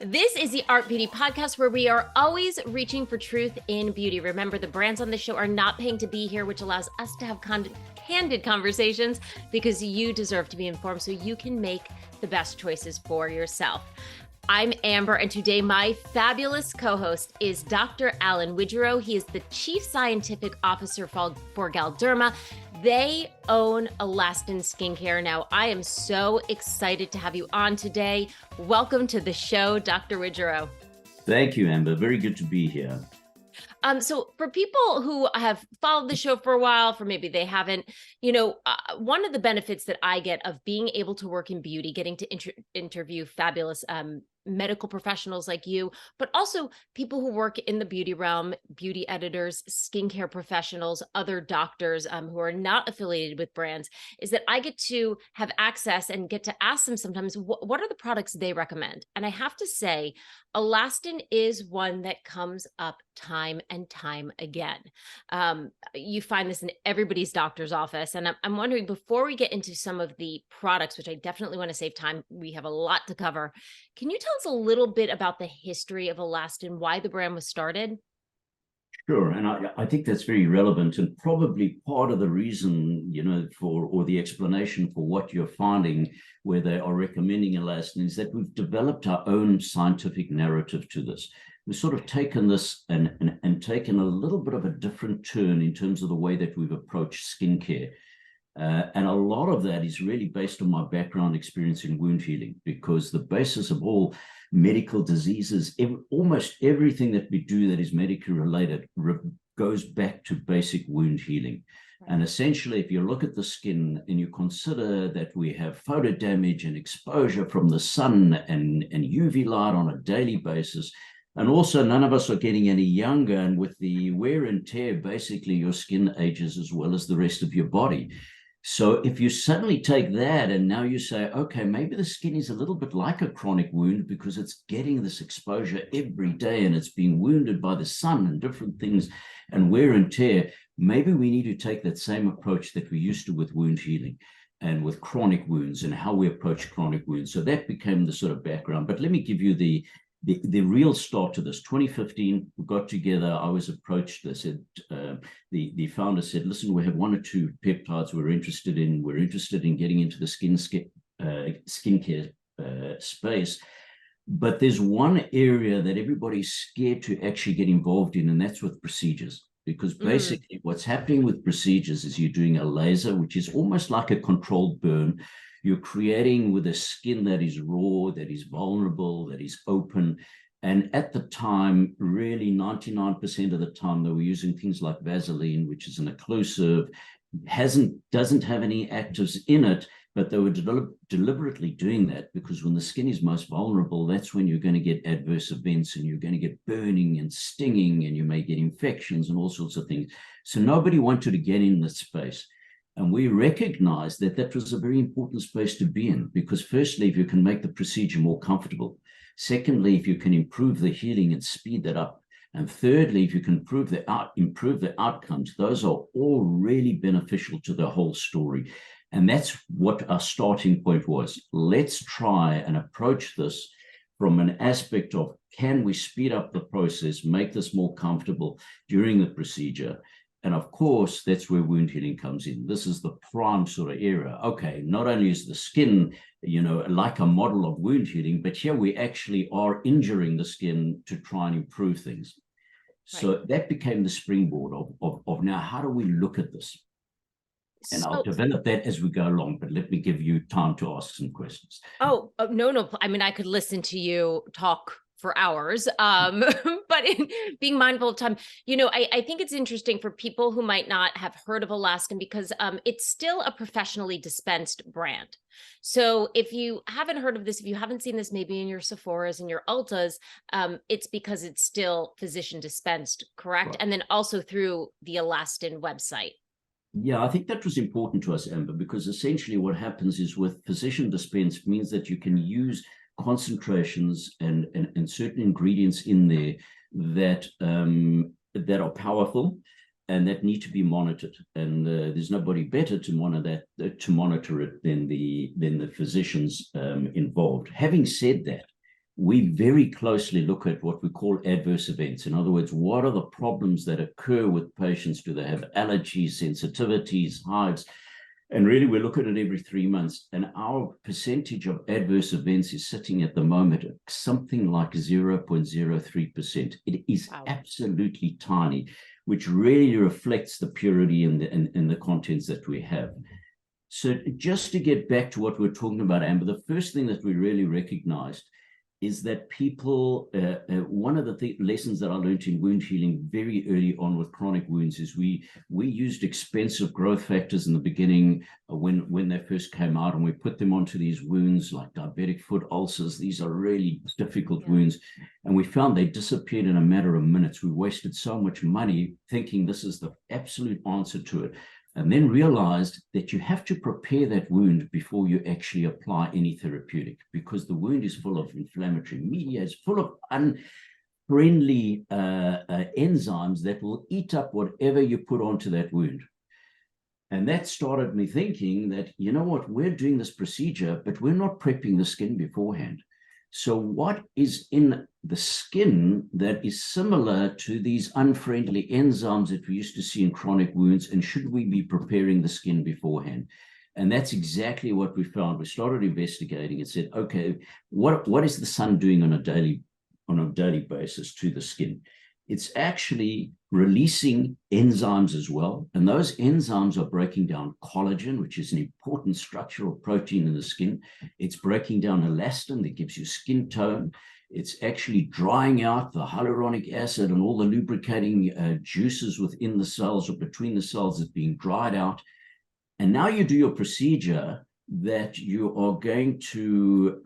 This is the Art Beauty Podcast where we are always reaching for truth in beauty. Remember, the brands on the show are not paying to be here, which allows us to have candid conversations because you deserve to be informed so you can make the best choices for yourself. I'm Amber, and today my fabulous co-host is Dr. Alan Widgerow. He is the Chief Scientific Officer for Galderma. They own ALASTIN Skincare. Now, I am so excited to have you on today. Welcome to the show, Dr. Widgerow. Thank you, Amber. Very good to be here. So for people who have followed the show for a while, for maybe they haven't, one of the benefits that I get of being able to work in beauty, getting to interview fabulous medical professionals like you, but also people who work in the beauty realm, beauty editors, skincare professionals, other doctors who are not affiliated with brands, is that I get to have access and get to ask them sometimes, what are the products they recommend? And I have to say, ALASTIN is one that comes up time and time again. You find this in everybody's doctor's office. And I'm wondering, before we get into some of the products, which I definitely want to save time, we have a lot to cover. Can you tell us a little bit about the history of ALASTIN, why the brand was started? Sure, and I think that's very relevant and probably part of the reason, or the explanation for what you're finding where they are recommending ALASTIN is that we've developed our own scientific narrative to this. We've sort of taken this and taken a little bit of a different turn in terms of the way that we've approached skincare. And a lot of that is really based on my background experience in wound healing, because the basis of all medical diseases, almost everything that we do that is medically related goes back to basic wound healing. And essentially, if you look at the skin and you consider that we have photo damage and exposure from the sun and UV light on a daily basis, and also none of us are getting any younger, and with the wear and tear, basically your skin ages as well as the rest of your body. So if you suddenly take that and now you say, okay, maybe the skin is a little bit like a chronic wound because it's getting this exposure every day and it's being wounded by the sun and different things and wear and tear, maybe we need to take that same approach that we used to with wound healing and with chronic wounds and how we approach chronic wounds. So that became the sort of background. But let me give you the real start to this. 2015, we got together. I was approached. They said, the founder said, listen, we have one or two peptides we're interested in. We're interested in getting into the skincare space. But there's one area that everybody's scared to actually get involved in, and that's with procedures. Because basically what's happening with procedures is you're doing a laser, which is almost like a controlled burn. You're creating with a skin that is raw, that is vulnerable, that is open. And at the time, really 99% of the time, they were using things like Vaseline, which is an occlusive, doesn't have any actives in it, but they were deliberately doing that because when the skin is most vulnerable, that's when you're going to get adverse events and you're going to get burning and stinging and you may get infections and all sorts of things. So nobody wanted to get in this space. And we recognized that that was a very important space to be in because firstly, if you can make the procedure more comfortable, secondly, if you can improve the healing and speed that up, and thirdly, if you can improve the outcomes, those are all really beneficial to the whole story. And that's what our starting point was. Let's try and approach this from an aspect of, can we speed up the process, make this more comfortable during the procedure? And of course, that's where wound healing comes in. This is the prime sort of era. Okay, not only is the skin, like a model of wound healing, but here we actually are injuring the skin to try and improve things. Right. So that became the springboard of now, how do we look at this? And I'll develop that as we go along, but let me give you time to ask some questions. Oh, no. I mean, I could listen to you talk for hours, but being mindful of time, I think it's interesting for people who might not have heard of ALASTIN because it's still a professionally dispensed brand. So if you haven't heard of this, if you haven't seen this maybe in your Sephora's and your Ultas, it's because it's still physician dispensed, correct? Right. And then also through the ALASTIN website. Yeah, I think that was important to us, Amber, because essentially what happens is with physician dispense means that you can use concentrations and certain ingredients in there that are powerful and that need to be monitored. And there's nobody better to monitor it than the physicians involved. Having said that, we very closely look at what we call adverse events. In other words, what are the problems that occur with patients? Do they have allergies, sensitivities, hives? And really, we look at it every 3 months. And our percentage of adverse events is sitting at the moment at something like 0.03%. It is absolutely tiny, which really reflects the purity and the contents that we have. So just to get back to what we're talking about, Amber, the first thing that we really recognized is that people, one of the lessons that I learned in wound healing very early on with chronic wounds is we used expensive growth factors in the beginning when they first came out, and we put them onto these wounds like diabetic foot ulcers. These are really difficult wounds. And we found they disappeared in a matter of minutes. We wasted so much money thinking this is the absolute answer to it. And then realized that you have to prepare that wound before you actually apply any therapeutic, because the wound is full of inflammatory media, it's full of unfriendly enzymes that will eat up whatever you put onto that wound. And that started me thinking that, you know what, we're doing this procedure, but we're not prepping the skin beforehand. So what is in the skin that is similar to these unfriendly enzymes that we used to see in chronic wounds, and should we be preparing the skin beforehand? And that's exactly what we found. We started investigating and said, okay, what is the sun doing on a daily basis to the skin? It's actually releasing enzymes as well. And those enzymes are breaking down collagen, which is an important structural protein in the skin. It's breaking down elastin that gives you skin tone. It's actually drying out the hyaluronic acid and all the lubricating juices within the cells or between the cells that's being dried out. And now you do your procedure that you are going to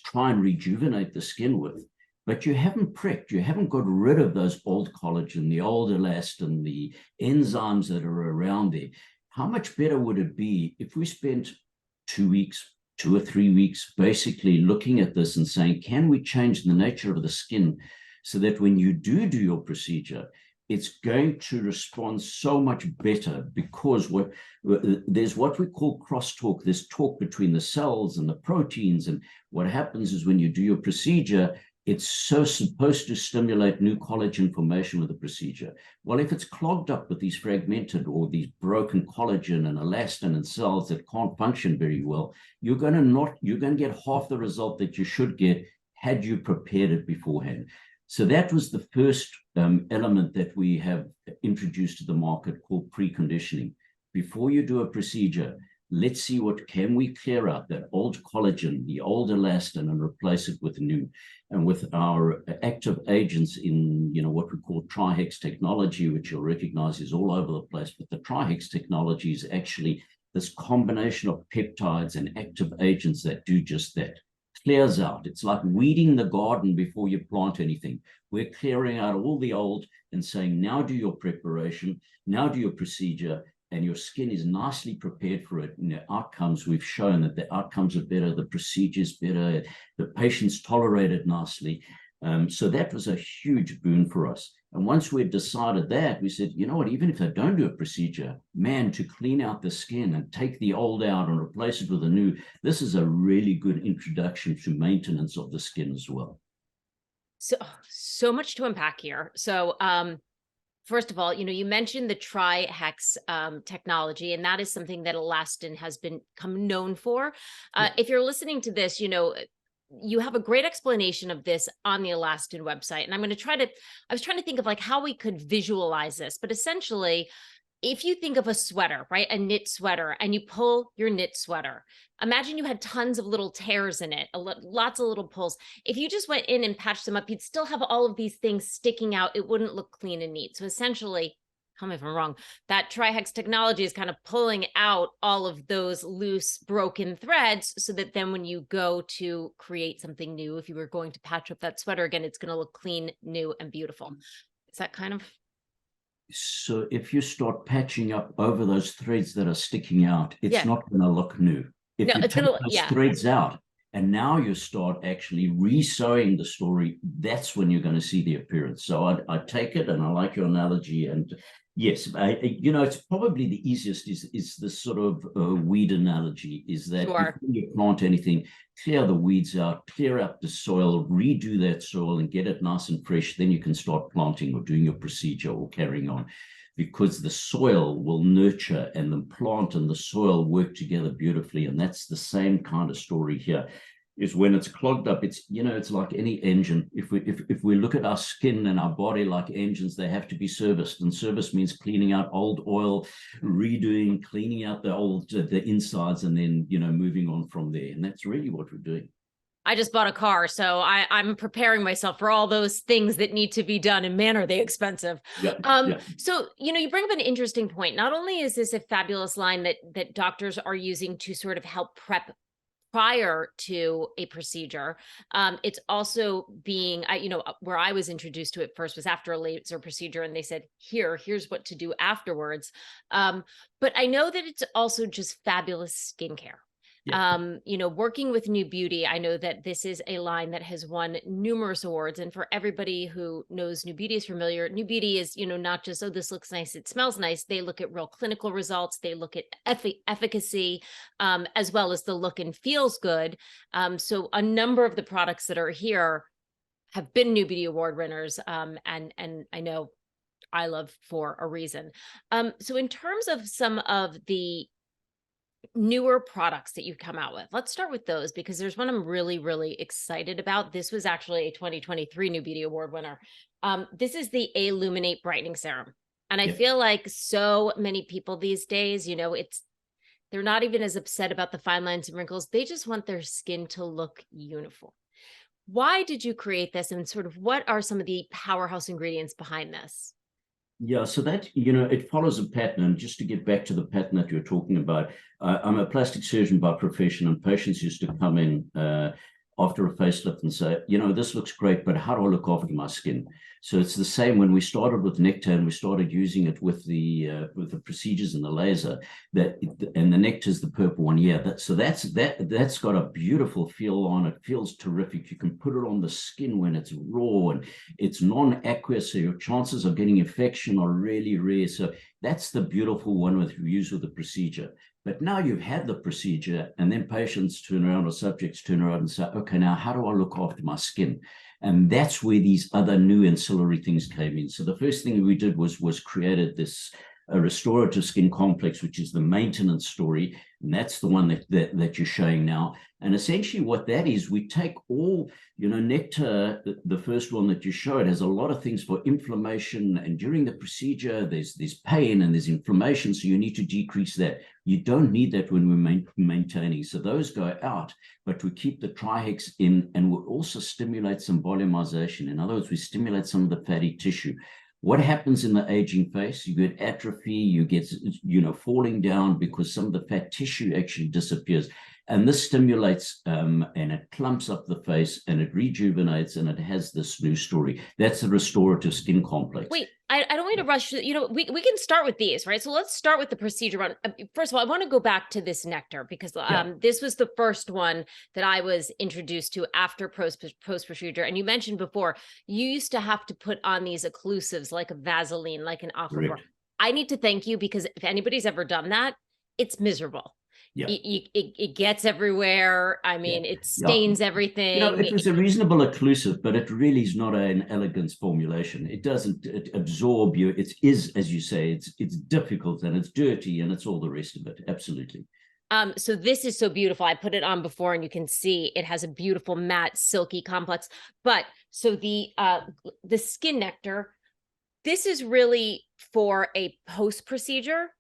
try and rejuvenate the skin with. But you haven't prepped, you haven't got rid of those old collagen, the old elastin, the enzymes that are around there. How much better would it be if we spent 2 weeks, 2 or 3 weeks, basically looking at this and saying, can we change the nature of the skin so that when you do your procedure, it's going to respond so much better? Because there's what we call crosstalk, this talk between the cells and the proteins. And what happens is when you do your procedure, it's supposed to stimulate new collagen formation with the procedure. Well, if it's clogged up with these fragmented or these broken collagen and elastin and cells that can't function very well, you're going to get half the result that you should get had you prepared it beforehand. So that was the first element that we have introduced to the market, called preconditioning. Before you do a procedure, let's see what can we clear out that old collagen, the old elastin, and replace it with new. And with our active agents in, what we call TriHex Technology, which you'll recognize is all over the place, but the TriHex Technology is actually this combination of peptides and active agents that do just that. Clears out. It's like weeding the garden before you plant anything. We're clearing out all the old and saying, now do your preparation, now do your procedure, and your skin is nicely prepared for it. And the outcomes, we've shown that the outcomes are better, the procedure's better, the patients tolerate it nicely. So that was a huge boon for us. And once we had decided that, we said, you know what, even if I don't do a procedure, man, to clean out the skin and take the old out and replace it with a new, this is a really good introduction to maintenance of the skin as well. So much to unpack here. So, first of all, you mentioned the TriHex technology, and that is something that ALASTIN has become known for. If you're listening to this, you have a great explanation of this on the ALASTIN website. And I was trying to think of like how we could visualize this, but essentially, if you think of a sweater, right, a knit sweater, and you pull your knit sweater, imagine you had tons of little tears in it, lots of little pulls. If you just went in and patched them up, you'd still have all of these things sticking out. It wouldn't look clean and neat. So essentially, tell me if I'm wrong, that TriHex technology is kind of pulling out all of those loose, broken threads so that then when you go to create something new, if you were going to patch up that sweater again, it's going to look clean, new, and beautiful. Is that kind of... So if you start patching up over those threads that are sticking out, it's not going to look new. If you take those threads out and now you start actually re-sewing the story, that's when you're going to see the appearance. So I take it, and I like your analogy, and Yes, it's probably the easiest is the sort of weed analogy, is that Sure. before you plant anything, clear the weeds out, clear up the soil, redo that soil and get it nice and fresh. Then you can start planting or doing your procedure or carrying on, because the soil will nurture and the plant and the soil work together beautifully. And that's the same kind of story here. Is when it's clogged up, it's like any engine. If we look at our skin and our body like engines, they have to be serviced, and service means cleaning out old oil, redoing, cleaning out the insides, and then moving on from there. And that's really what we're doing. I just bought a car, so I'm preparing myself for all those things that need to be done, and man, are they expensive. Yeah, yeah. So you bring up an interesting point. Not only is this a fabulous line that doctors are using to sort of help prep prior to a procedure, it's also being, where I was introduced to it first was after a laser procedure, and they said, here's what to do afterwards. But I know that it's also just fabulous skincare. Yeah. Working with New Beauty, I know that this is a line that has won numerous awards. And for everybody who knows New Beauty is familiar, New Beauty is, not just, oh, this looks nice, it smells nice. They look at real clinical results. They look at efficacy, as well as the look and feels good. So a number of the products that are here have been New Beauty Award winners. And I know I love for a reason. So in terms of some of the newer products that you've come out with, let's start with those, because there's one I'm really, really excited about. This was actually a 2023 New Beauty Award winner. This is the Illuminate Brightening Serum. And I feel like so many people these days, they're not even as upset about the fine lines and wrinkles. They just want their skin to look uniform. Why did you create this, and sort of what are some of the powerhouse ingredients behind this? Yeah, so that, it follows a pattern. And just to get back to the pattern that you're talking about, I'm a plastic surgeon by profession, and patients used to come in after a facelift and say, this looks great, but how do I look after my skin? So it's the same when we started with Nectar and we started using it with the procedures and the laser, and the Nectar is the purple one. Yeah, that's got a beautiful feel on it. Feels terrific. You can put it on the skin when it's raw and it's non-aqueous, so your chances of getting infection are really rare. So that's the beautiful one with use with the procedure. But now you've had the procedure, and then patients turn around or subjects turn around and say, okay, now how do I look after my skin? And that's where these other new ancillary things came in. So the first thing we did was created this restorative skin complex, which is the maintenance story. And that's the one that you're showing now. And essentially what that is, we take all, Nectar, the first one that you showed, has a lot of things for inflammation. And during the procedure, there's pain and there's inflammation. So you need to decrease that. You don't need that when we're maintaining. So those go out, but we keep the TriHex in, and we'll also stimulate some volumization. In other words, we stimulate some of the fatty tissue. What happens in the aging face? You get atrophy, you get, falling down because some of the fat tissue actually disappears. And this stimulates and it clumps up the face and it rejuvenates, and it has this new story. That's the restorative skin complex. Wait, I don't want to rush. We can start with these, right? So let's start with the procedure one. First of all, I want to go back to this Nectar, because this was the first one that I was introduced to after post-procedure. And you mentioned before, you used to have to put on these occlusives like a Vaseline, like an Aquaphor. I need to thank you, because if anybody's ever done that, it's miserable. Yeah. It gets everywhere. I mean, it stains everything. It was a reasonable occlusive, but it really is not an elegance formulation. It doesn't absorb you. It is, as you say, it's difficult and it's dirty and it's all the rest of it. Absolutely. So this is so beautiful. I put it on before and you can see it has a beautiful matte, silky complex. But so the Skin Nectar, this is really for a post-procedure,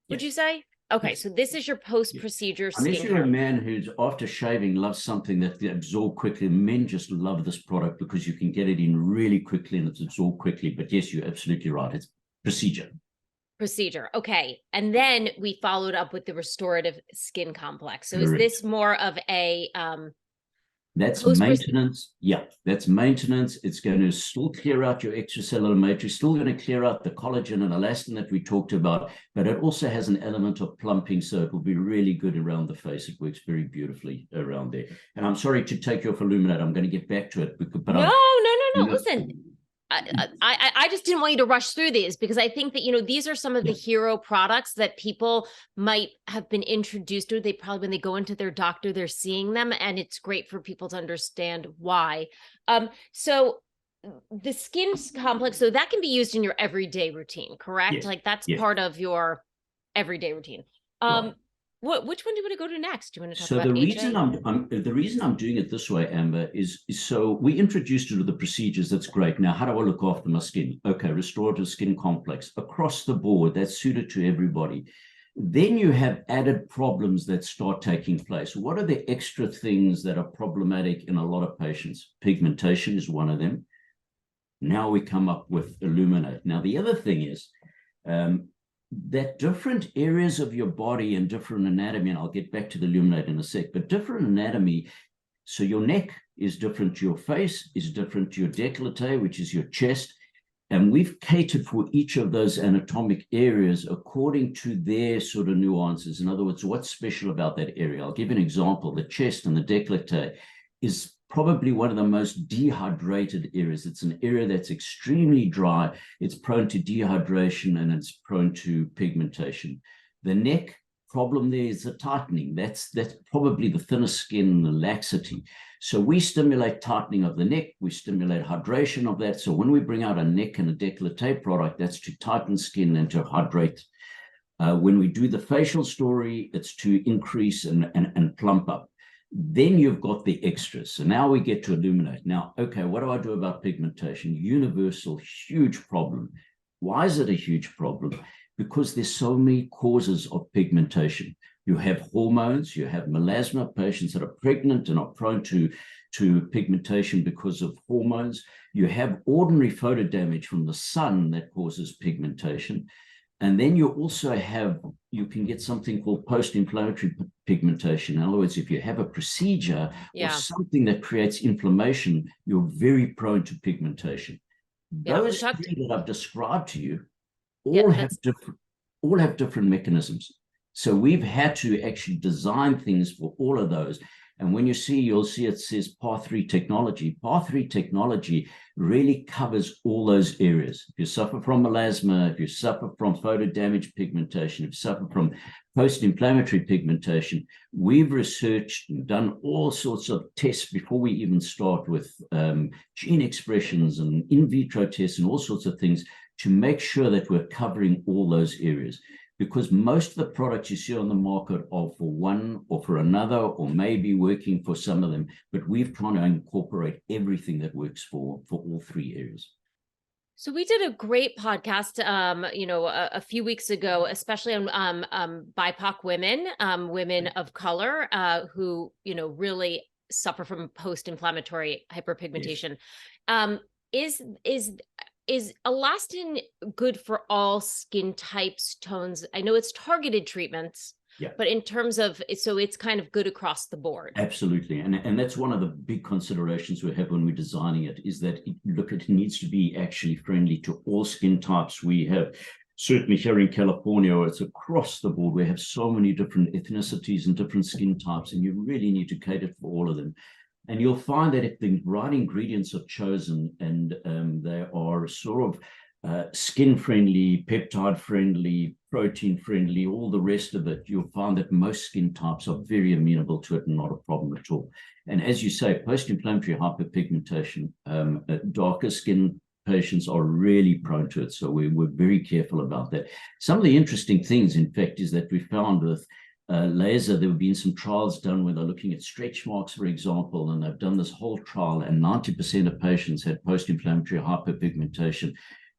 would you say? Okay, so this is your post-procedure skincare. Unless you're a man who's, after shaving, loves something that absorbs quickly, men just love this product because you can get it in really quickly and it's absorbed quickly. But yes, you're absolutely right. It's procedure. Procedure. Okay. And then we followed up with the restorative skin complex. So is this more of a... That's maintenance. Yeah, that's maintenance. It's going to still clear out your extracellular matrix, still going to clear out the collagen and elastin that we talked about, but it also has an element of plumping, so it will be really good around the face. It works very beautifully around there. And I'm sorry to take you off Illuminate. I'm going to get back to it. But no. Listen, I just didn't want you to rush through these because I think that, these are some of the hero products that people might have been introduced to. They probably, when they go into their doctor, they're seeing them, and it's great for people to understand why. So the skin complex, so that can be used in your everyday routine, correct? Yes. Like that's Yes. part of your everyday routine. Right. Which one do you want to go to next? Do you want to talk So about the HA? reason the reason I'm doing it this way, Amber, is so we introduced you to the procedures. That's great. Now, how do I look after my skin? Okay, restorative skin complex across the board. That's suited to everybody. Then you have added problems that start taking place. What are the extra things that are problematic in a lot of patients? Pigmentation is one of them. Now we come up with illuminate. Now the other thing is that different areas of your body and different anatomy, and I'll get back to the illuminate in a sec, but different anatomy. So your neck is different to your face, is different to your décolleté, which is your chest. And we've catered for each of those anatomic areas according to their sort of nuances. In other words, what's special about that area? I'll give you an example. The chest and the décolleté is probably one of the most dehydrated areas. It's an area that's extremely dry. It's prone to dehydration and it's prone to pigmentation. The neck problem there is the tightening. That's probably the thinner skin, the laxity. So we stimulate tightening of the neck. We stimulate hydration of that. So when we bring out a neck and a décolleté product, that's to tighten skin and to hydrate. When we do the facial story, it's to increase and plump up. Then you've got the extras. So now we get to illuminate. Now, okay, what do I do about pigmentation? Universal, huge problem. Why is it a huge problem? Because there's so many causes of pigmentation. You have hormones, you have melasma, patients that are pregnant and are prone to pigmentation because of hormones. You have ordinary photo damage from the sun that causes pigmentation. And then you also have, you can get something called post-inflammatory pigmentation. In other words, if you have a procedure or something that creates inflammation, you're very prone to pigmentation. Those three that I've described to you all have different mechanisms. So we've had to actually design things for all of those. And when you'll see it says Path 3 technology. Path 3 technology really covers all those areas. If you suffer from melasma, if you suffer from photo damage pigmentation, if you suffer from post-inflammatory pigmentation, we've researched and done all sorts of tests before we even start with gene expressions and in vitro tests and all sorts of things to make sure that we're covering all those areas. Because most of the products you see on the market are for one or for another, or maybe working for some of them, but we've tried to incorporate everything that works for all three areas. So we did a great podcast, a few weeks ago, especially on BIPOC women, women of color, who, really suffer from post-inflammatory hyperpigmentation. Yes. Is elastin good for all skin types, tones? I know it's targeted treatments, but in terms of, so it's kind of good across the board. Absolutely. And that's one of the big considerations we have when we're designing it, is that it needs to be actually friendly to all skin types. We have, certainly here in California, it's across the board. We have so many different ethnicities and different skin types, and you really need to cater for all of them. And you'll find that if the right ingredients are chosen and they are sort of skin-friendly, peptide-friendly, protein-friendly, all the rest of it, you'll find that most skin types are very amenable to it and not a problem at all. And as you say, post-inflammatory hyperpigmentation, darker skin patients are really prone to it. So we're very careful about that. Some of the interesting things, in fact, is that we found with laser, there have been some trials done where they're looking at stretch marks, for example, and they've done this whole trial, and 90% of patients had post-inflammatory hyperpigmentation.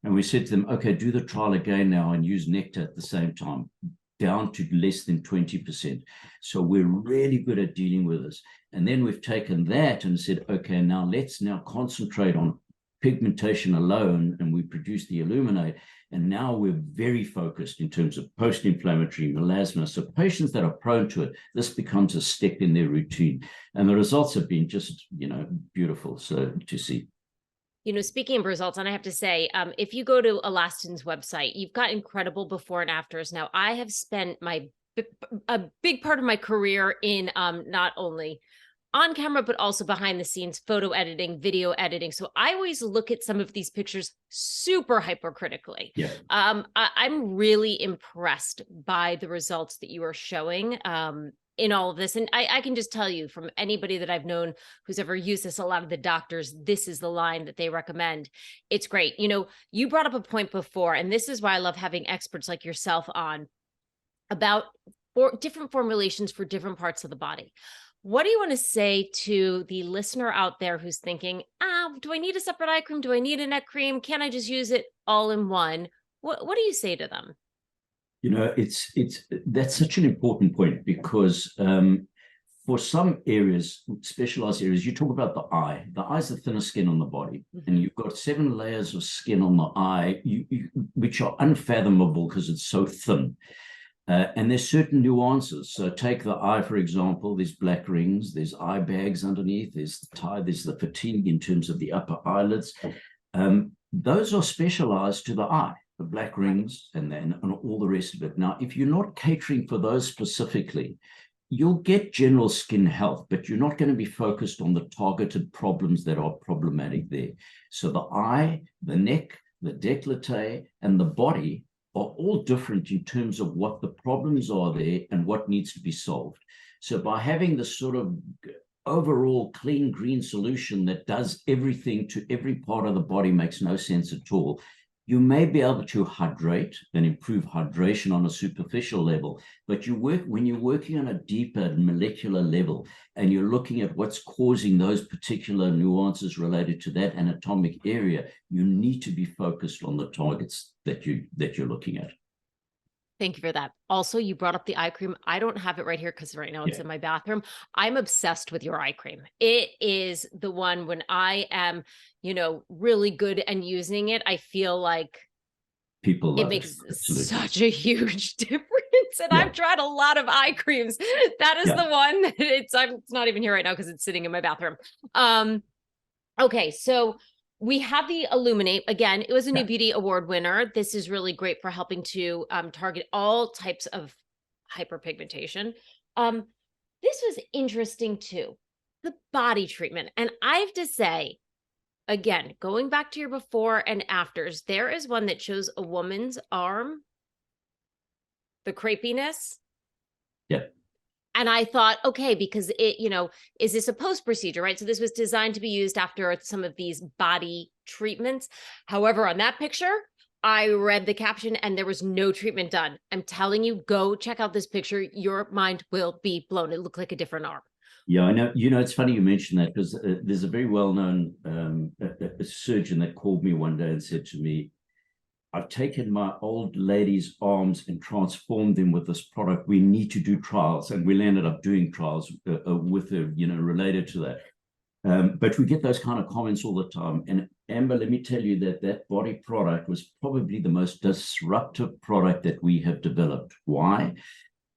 And we said to them, okay, do the trial again now and use nectar at the same time, down to less than 20%. So we're really good at dealing with this. And then we've taken that and said, okay, now let's concentrate on pigmentation alone, and we produce the illuminate. And now we're very focused in terms of post-inflammatory melasma. So patients that are prone to it, this becomes a step in their routine. And the results have been just, beautiful to see. Speaking of results, and I have to say, if you go to Alastin's website, you've got incredible before and afters. Now, I have spent a big part of my career in not only on camera, but also behind the scenes, photo editing, video editing. So I always look at some of these pictures super hypercritically. Yeah. I'm really impressed by the results that you are showing in all of this. And I can just tell you from anybody that I've known who's ever used this, a lot of the doctors, this is the line that they recommend. It's great. You know, you brought up a point before, and this is why I love having experts like yourself on about different formulations for different parts of the body. What do you want to say to the listener out there who's thinking, do I need a separate eye cream? Do I need a neck cream? Can I just use it all in one? What do you say to them? You know, that's such an important point, because for some areas, specialized areas, you talk about the eye. The eye is the thinnest skin on the body, and you've got 7 layers of skin on the eye, which are unfathomable because it's so thin. And there's certain nuances. So take the eye, for example, there's black rings, there's eye bags underneath, there's the tie, there's the fatigue in terms of the upper eyelids. Those are specialized to the eye, the black rings, and all the rest of it. Now, if you're not catering for those specifically, you'll get general skin health, but you're not going to be focused on the targeted problems that are problematic there. So the eye, the neck, the décolleté, and the body are all different in terms of what the problems are there and what needs to be solved. So by having this sort of overall clean green solution that does everything to every part of the body makes no sense at all, you may be able to hydrate and improve hydration on a superficial level, but when you're working on a deeper molecular level and you're looking at what's causing those particular nuances related to that anatomic area, you need to be focused on the targets that you're looking at. Thank you for that. Also, you brought up the eye cream. I don't have it right here because right now it's in my bathroom. I'm obsessed with your eye cream. It is the one when I am, really good and using it, I feel like people love it makes Absolutely. Such a huge difference. And I've tried a lot of eye creams. That is the one that it's not even here right now because it's sitting in my bathroom. Okay, so we have the Illuminate. Again, it was a New Beauty Award winner. This is really great for helping to target all types of hyperpigmentation. This was interesting too, the body treatment. And I have to say, again, going back to your before and afters, there is one that shows a woman's arm, the crepiness. Yeah. And I thought, okay, because it, is this a post-procedure, right? So this was designed to be used after some of these body treatments. However, on that picture, I read the caption and there was no treatment done. I'm telling you, go check out this picture. Your mind will be blown. It looked like a different arm. Yeah, I know. It's funny you mentioned that because there's a very well-known a surgeon that called me one day and said to me, I've taken my old lady's arms and transformed them with this product. We need to do trials. And we ended up doing trials with her, related to that. But we get those kind of comments all the time. And Amber, let me tell you that body product was probably the most disruptive product that we have developed. Why?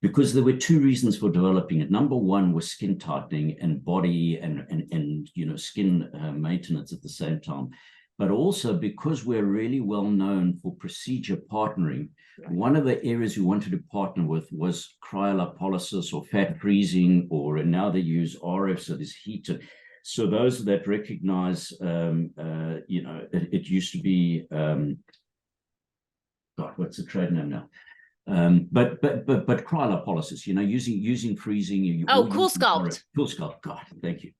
Because there were 2 reasons for developing it. Number one was skin tightening and body and skin maintenance at the same time. But also because we're really well known for procedure partnering, one of the areas we wanted to partner with was cryolipolysis or fat freezing, and now they use RF, so there's heat. So those that recognize, it used to be, what's the trade name now? But cryolipolysis, using freezing. Cool Sculpt. Cool Sculpt. God, thank you.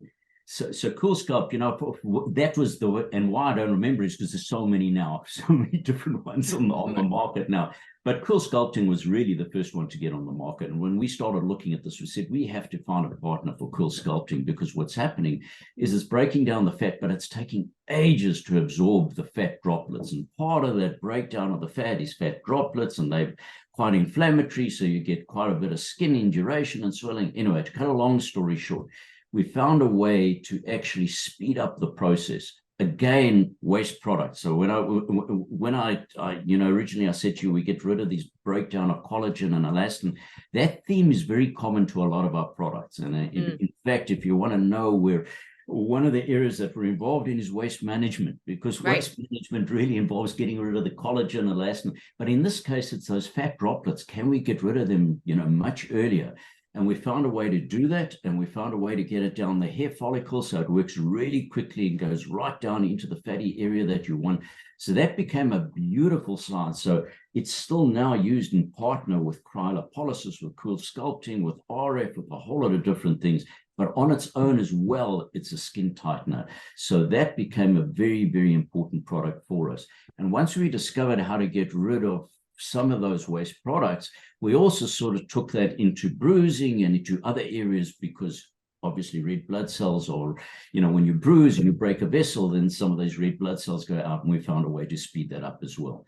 So Cool Sculpt, that was and why I don't remember is because there's so many now, so many different ones on the market now. But Cool Sculpting was really the first one to get on the market. And when we started looking at this, we said, we have to find a partner for Cool Sculpting, because what's happening is it's breaking down the fat, but it's taking ages to absorb the fat droplets. And part of that breakdown of the fat is fat droplets, and they're quite inflammatory. So you get quite a bit of skin induration and swelling. Anyway, to cut a long story short, we found a way to actually speed up the process. Again, waste products. So when I originally I said to you, we get rid of these breakdown of collagen and elastin. That theme is very common to a lot of our products. And in fact, if you want to know where one of the areas that we're involved in is waste management, because waste management really involves getting rid of the collagen, elastin. But in this case, it's those fat droplets. Can we get rid of them, much earlier? And we found a way to do that, and we found a way to get it down the hair follicle so it works really quickly and goes right down into the fatty area that you want. So that became a beautiful science. So it's still now used in partner with cryolipolysis, with cool sculpting, with RF, with a whole lot of different things. But on its own as well, it's a skin tightener. So that became a very, very important product for us. And once we discovered how to get rid of some of those waste products, we also sort of took that into bruising and into other areas, because obviously red blood cells, or, when you bruise and you break a vessel, then some of those red blood cells go out, and we found a way to speed that up as well.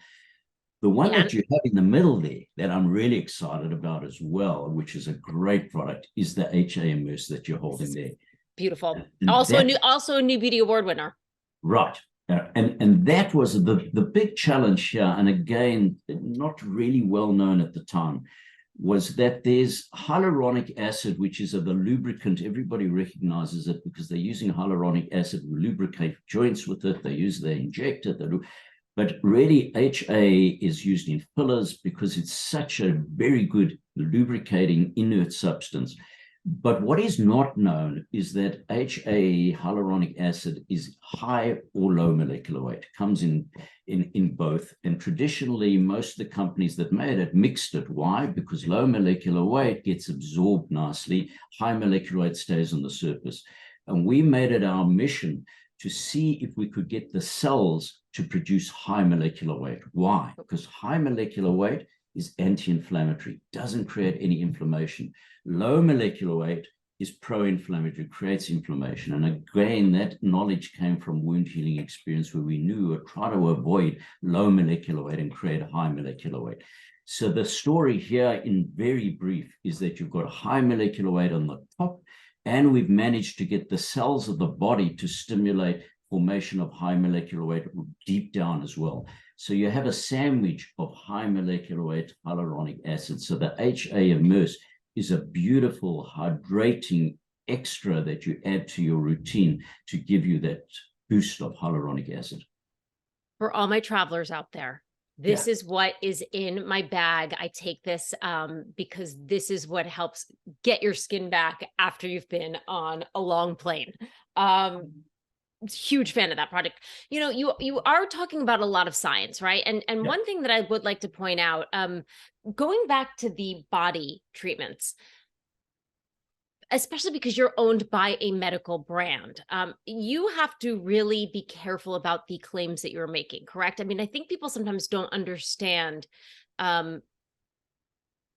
The one that you have in the middle there that I'm really excited about as well, which is a great product, is the HA Immerse that you're holding there. Beautiful. Also a new beauty award winner. Right. And that was the big challenge here, and again, not really well known at the time, was that there's hyaluronic acid, which is the lubricant. Everybody recognizes it because they're using hyaluronic acid to lubricate joints with it. They inject it. But really, HA is used in fillers because it's such a very good lubricating inert substance. But what is not known is that HA, hyaluronic acid, is high or low molecular weight. It comes in both. And traditionally, most of the companies that made it mixed it. Why? Because low molecular weight gets absorbed nicely. High molecular weight stays on the surface. And we made it our mission to see if we could get the cells to produce high molecular weight. Why? Because high molecular weight is anti-inflammatory, doesn't create any inflammation. Low molecular weight is pro-inflammatory, creates inflammation. And again, that knowledge came from wound healing experience, where we knew or try to avoid low molecular weight and create high molecular weight. So the story here, in very brief, is that you've got high molecular weight on the top, and we've managed to get the cells of the body to stimulate formation of high molecular weight deep down as well. So you have a sandwich of high molecular weight hyaluronic acid. So the HA Immerse is a beautiful hydrating extra that you add to your routine to give you that boost of hyaluronic acid. For all my travelers out there, this is what is in my bag. I take this because this is what helps get your skin back after you've been on a long plane. Huge fan of that product. You are talking about a lot of science, right? And one thing that I would like to point out, going back to the body treatments, especially because you're owned by a medical brand, you have to really be careful about the claims that you're making, correct? I mean, I think people sometimes don't understand sort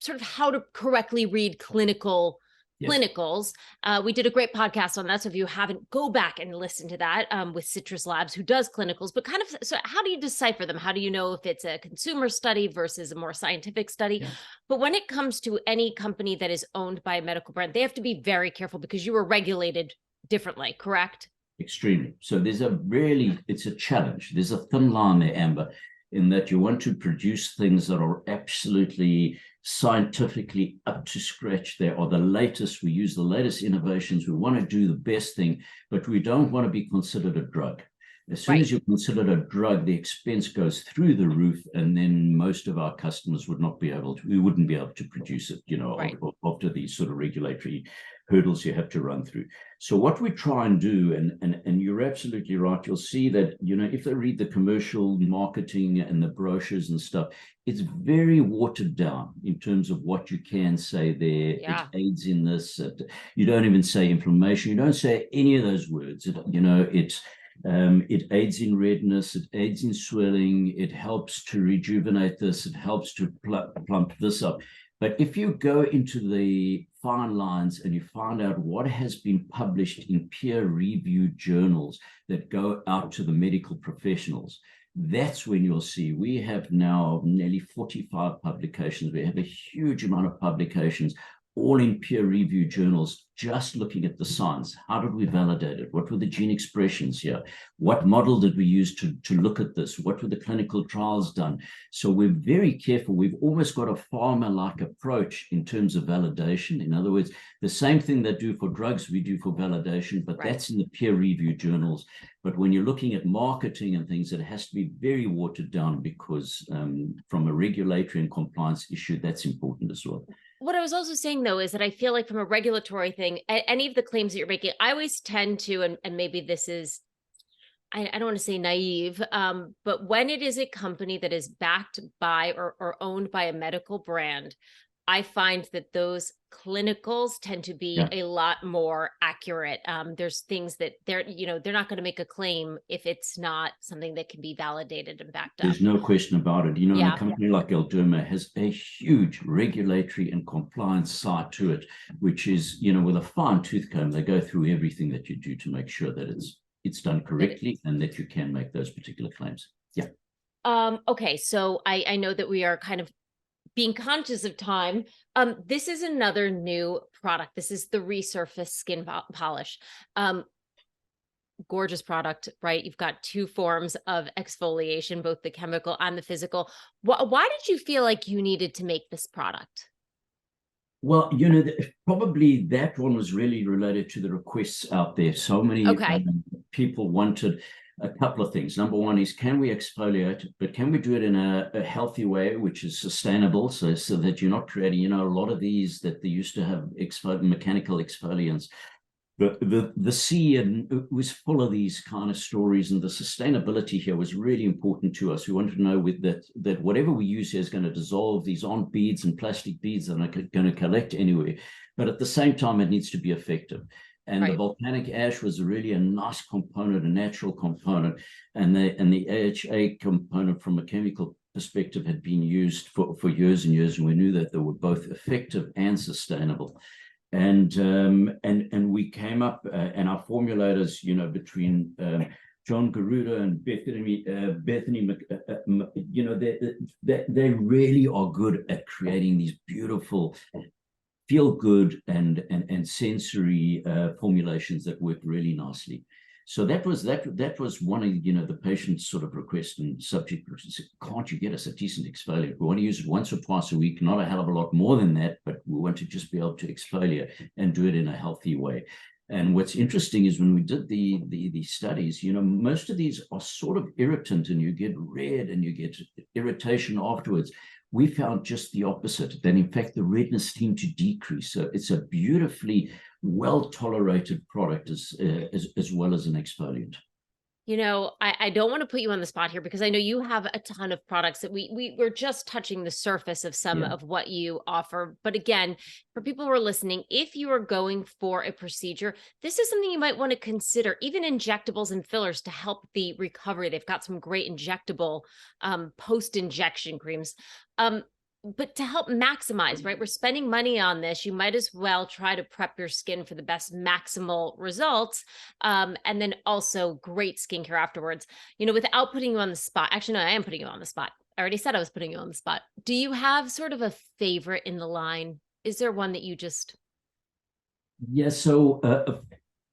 of how to correctly read clinicals. We did a great podcast on that. So if you haven't, go back and listen to that with Citrus Labs, who does clinicals, but so how do you decipher them? How do you know if it's a consumer study versus a more scientific study? Yeah. But when it comes to any company that is owned by a medical brand, they have to be very careful because you are regulated differently, correct? Extremely. So it's a challenge. There's a thin line there, Amber, in that you want to produce things that are absolutely scientifically up to scratch. They are the latest. We use the latest innovations. We want to do the best thing, but we don't want to be considered a drug. As soon as you're considered a drug, the expense goes through the roof, and then most of our customers we wouldn't be able to produce it, after these sort of regulatory hurdles you have to run through. So what we try and do, and you're absolutely right, you'll see that, if they read the commercial marketing and the brochures and stuff, it's very watered down in terms of what you can say there. Yeah. It aids in this. You don't even say inflammation. You don't say any of those words. It aids in redness, it aids in swelling, it helps to rejuvenate this, it helps to plump this up. But if you go into the fine lines and you find out what has been published in peer-reviewed journals that go out to the medical professionals, that's when you'll see we have now nearly 45 publications. We have a huge amount of publications, all in peer-reviewed journals, just looking at the science. How did we validate it? What were the gene expressions here? What model did we use to look at this? What were the clinical trials done? So we're very careful. We've almost got a pharma-like approach in terms of validation. In other words, the same thing they do for drugs, we do for validation, but that's in the peer-reviewed journals. But when you're looking at marketing and things, it has to be very watered down because from a regulatory and compliance issue, that's important as well. what I was also saying though is that I feel like from a regulatory thing, any of the claims that you're making, I always tend to, and maybe this is, I don't want to say naive, but when it is a company that is backed by or owned by a medical brand, I find that those clinicals tend to be Yeah. a lot more accurate. There's things that they're not going to make a claim if it's not something that can be validated and backed up. There's no question about it. And a Yeah. company like Galderma has a huge regulatory and compliance side to it, which is, with a fine tooth comb, they go through everything that you do to make sure that it's done correctly and that you can make those particular claims. Yeah. Okay, so I know that we are kind of being conscious of time. This is another new product. This is the Resurface Skin Polish. Gorgeous product, right? You've got two forms of exfoliation, both the chemical and the physical. Why did you feel like you needed to make this product? Well, probably that one was really related to the requests out there. So many Okay. people wanted a couple of things. Number one is, can we exfoliate, but can we do it in a healthy way, which is sustainable, so that you're not creating, a lot of these that they used to have mechanical exfoliants. The sea and it was full of these kind of stories, and the sustainability here was really important to us. We wanted to know with that whatever we use here is going to dissolve. These aren't beads and plastic beads that are going to collect anywhere, but at the same time, it needs to be effective. And the Right. volcanic ash was really a nice component, a natural component, and the AHA component from a chemical perspective had been used for years and years, and we knew that they were both effective and sustainable. And we came up and our formulators, between John Garuda and Bethany, they really are good at creating these beautiful, feel good and sensory formulations that work really nicely. So that was one of the patient's sort of request and subject. Can't you get us a decent exfoliant? We want to use it once or twice a week, not a hell of a lot more than that, but we want to just be able to exfoliate and do it in a healthy way. And what's interesting is when we did the studies, most of these are sort of irritant, and you get red and you get irritation afterwards. We found just the opposite, that in fact the redness seemed to decrease. So it's a beautifully well-tolerated product as well as an exfoliant. I don't want to put you on the spot here because I know you have a ton of products that we're just touching the surface of some of what you offer. But again, for people who are listening, if you are going for a procedure, this is something you might want to consider, even injectables and fillers to help the recovery. They've got some great injectable post-injection creams. But to help maximize, right? We're spending money on this. You might as well try to prep your skin for the best maximal results. And then also great skincare afterwards, without putting you on the spot. Actually, no, I am putting you on the spot. I already said I was putting you on the spot. Do you have sort of a favorite in the line? Is there one that you just... Yeah, so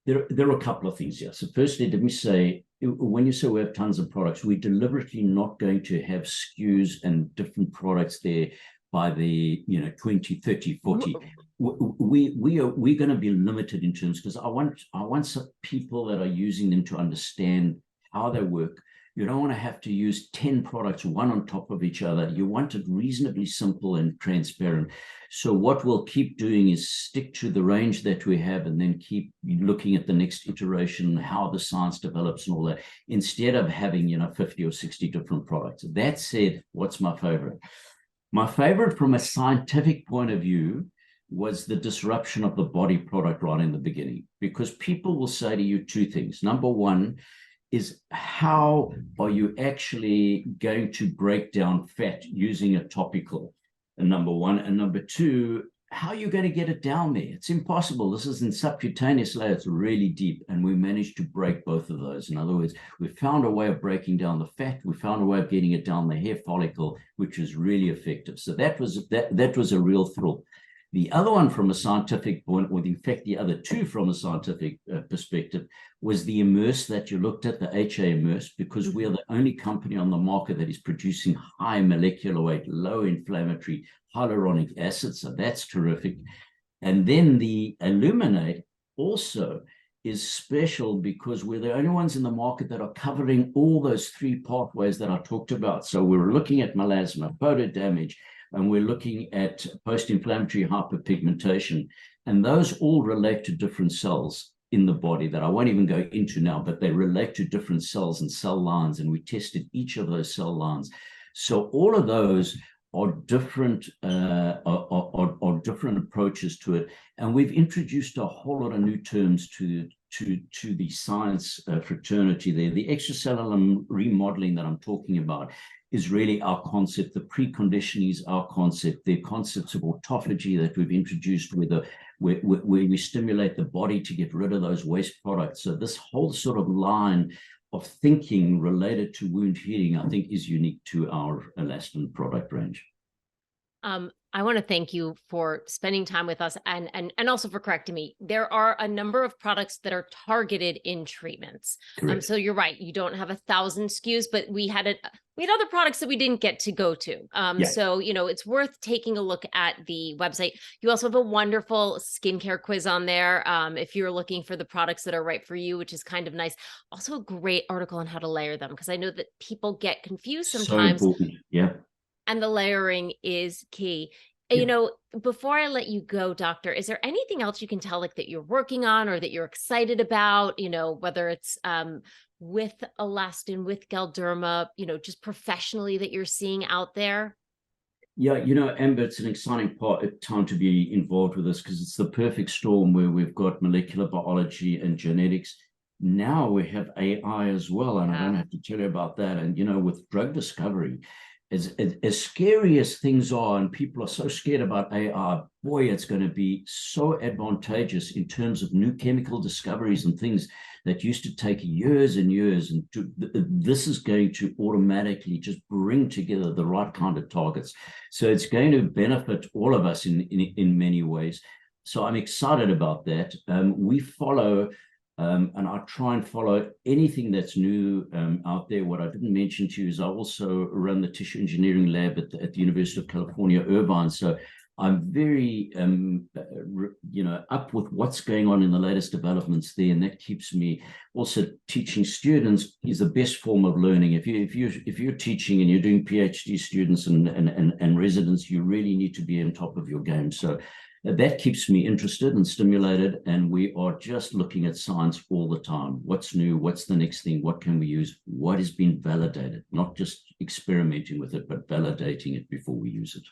there are a couple of things here. So firstly, let me say, when you say we have tons of products, we're deliberately not going to have SKUs and different products there by the 20, 30, 40. We're going to be limited in terms, because I want some people that are using them to understand how they work. You don't want to have to use 10 products, one on top of each other. You want it reasonably simple and transparent. So what we'll keep doing is stick to the range that we have, and then keep looking at the next iteration, how the science develops and all that, instead of having 50 or 60 different products. That said, what's my favorite? My favorite from a scientific point of view was the disruption of the body product right in the beginning, because people will say to you two things. Number one is, how are you actually going to break down fat using a topical? And number one. And number two, how are you going to get it down there? It's impossible. This is in subcutaneous layer. It's really deep. And we managed to break both of those. In other words, we found a way of breaking down the fat. We found a way of getting it down the hair follicle, which is really effective. So that was a real thrill. The other one from a scientific point, or in fact, the other two from a scientific perspective, was the immerse that you looked at, the HA immerse, because we are the only company on the market that is producing high molecular weight, low inflammatory hyaluronic acid. So that's terrific. And then the illuminate also is special because we're the only ones in the market that are covering all those three pathways that I talked about. So we're looking at melasma, photo damage, and we're looking at post-inflammatory hyperpigmentation. And those all relate to different cells in the body that I won't even go into now, but they relate to different cells and cell lines, and we tested each of those cell lines. So all of those are different different approaches to it, and we've introduced a whole lot of new terms to the science fraternity there. The extracellular remodeling that I'm talking about is really our concept. The preconditioning is our concept. The concepts of autophagy that we've introduced, where we stimulate the body to get rid of those waste products. So this whole sort of line of thinking related to wound healing, I think, is unique to our ALASTIN product range. I want to thank you for spending time with us and also for correcting me. There are a number of products that are targeted in treatments. So you're right. You don't have 1,000 SKUs, but we had other products that we didn't get to go to. So, it's worth taking a look at the website. You also have a wonderful skincare quiz on there. If you're looking for the products that are right for you, which is kind of nice. Also a great article on how to layer them, because I know that people get confused sometimes. So important. Yeah. And the layering is key. Yeah. Before I let you go, doctor, is there anything else you can tell, like, that you're working on or that you're excited about, whether it's with ALASTIN, with Galderma, just professionally, that you're seeing out there? Yeah, Amber, it's an exciting time to be involved with this, because it's the perfect storm where we've got molecular biology and genetics. Now we have AI as well, and I don't have to tell you about that. And, with drug discovery, as scary as things are, and people are so scared about AI, boy, it's going to be so advantageous in terms of new chemical discoveries and things that used to take years and years. And this is going to automatically just bring together the right kind of targets. So it's going to benefit all of us in many ways. So I'm excited about that. We follow and I try and follow anything that's new out there. What I didn't mention to you is I also run the tissue engineering lab at the University of California, Irvine. So I'm very, up with what's going on in the latest developments there, and that keeps me also teaching students is the best form of learning. If you're teaching and you're doing PhD students and residents, you really need to be on top of your game. So that keeps me interested and stimulated, and we are just looking at science all the time. What's new? What's the next thing? What can we use? What has been validated? Not just experimenting with it, but validating it before we use it.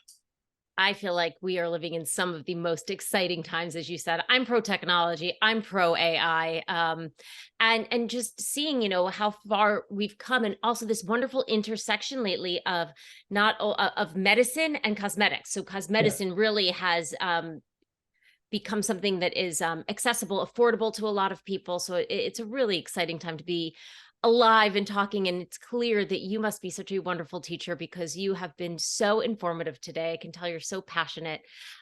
I feel like we are living in some of the most exciting times, as you said. I'm pro technology, I'm pro AI, and just seeing, how far we've come, and also this wonderful intersection lately of of medicine and cosmetics. So cosmedicine really has become something that is accessible, affordable to a lot of people. So it's a really exciting time to be alive and talking, and it's clear that you must be such a wonderful teacher, because you have been so informative today. I can tell you're so passionate.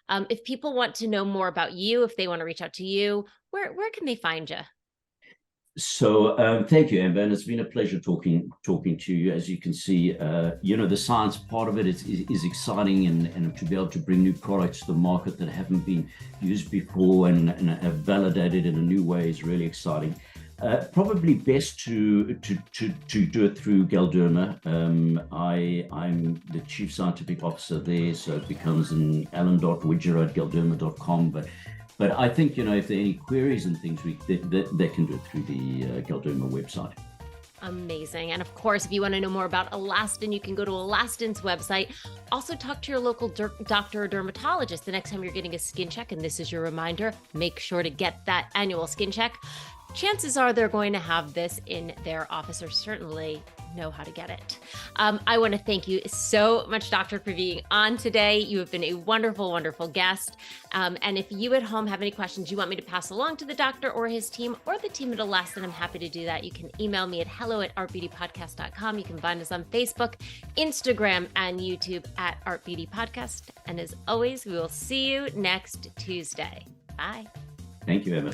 If people want to know more about you, if they want to reach out to you, where can they find you? So thank you, Amber, and it's been a pleasure talking to you. As you can see, the science part of it is exciting, and to be able to bring new products to the market that haven't been used before and have validated in a new way is really exciting. Probably best to do it through Galderma. I'm the chief scientific officer there, so it becomes an alan.widgerow@galderma.com. But I think, if there are any queries and things, they can do it through the Galderma website. Amazing. And of course, if you want to know more about ALASTIN, you can go to ALASTIN's website. Also talk to your local doctor or dermatologist the next time you're getting a skin check. And this is your reminder, make sure to get that annual skin check. Chances are they're going to have this in their office, or certainly know how to get it. I want to thank you so much, Doctor, for being on today. You have been a wonderful, wonderful guest. And if you at home have any questions you want me to pass along to the doctor or his team, or the team at ALASTIN, I'm happy to do that. You can email me at hello@artbeautypodcast.com. You can find us on Facebook, Instagram, and YouTube at Art Beauty Podcast. And as always, we will see you next Tuesday. Bye. Thank you, Emma.